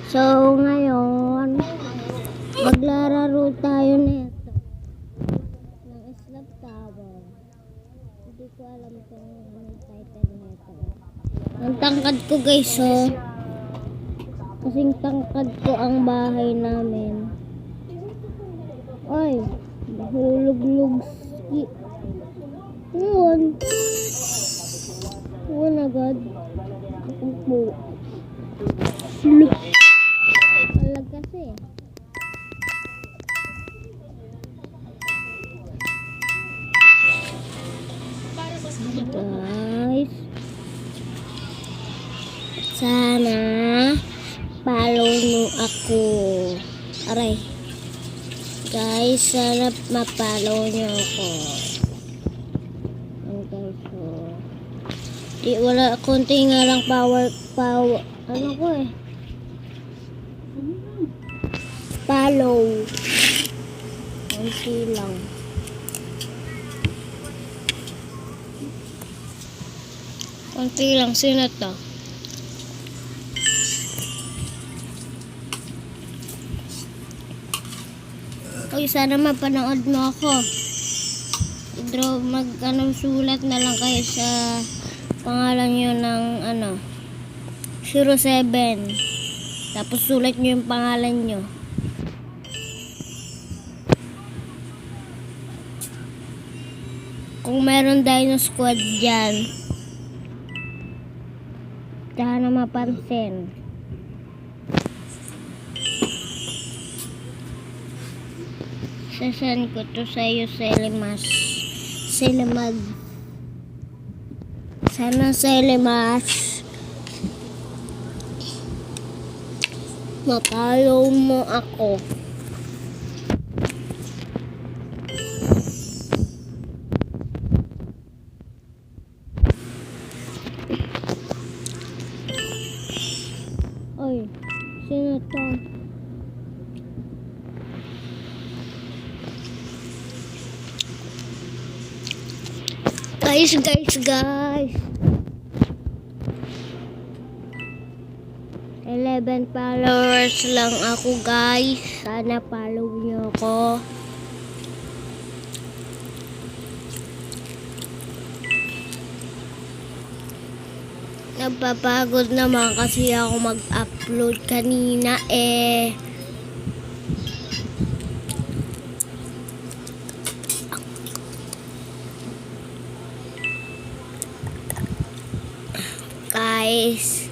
So, ngayon, maglalaro tayo nito ng Slap Tower. Hindi ko alam kung anong title nito. Ang tangkad ko guys, oh. Kasing tangkad ko ang bahay namin. Ay, hulog-log. Yun. Yun agad. Upo. Alag kasi. Guys. Sana follow nyo ako. Aray. Guys, sana ma-follow nyo ako. Guys, so. Di wala, konti nga lang power. Ano ko eh. Follow. Konti lang. Konti lang. Sino to? Uy, sana mapanood mo ako. Sulat na lang kayo sa pangalan nyo ng 07. Tapos sulat nyo yung pangalan nyo. Kung meron Dino Squad dyan, sana mapansin. Sasend ko to sa'yo, Selimas. Sana Selimas mapalaw mo ako. Oy, sino to? Guys. 11 followers lang ako guys. Sana follow nyo ako. Napapagod naman kasi ako mag-upload kanina eh. Guys,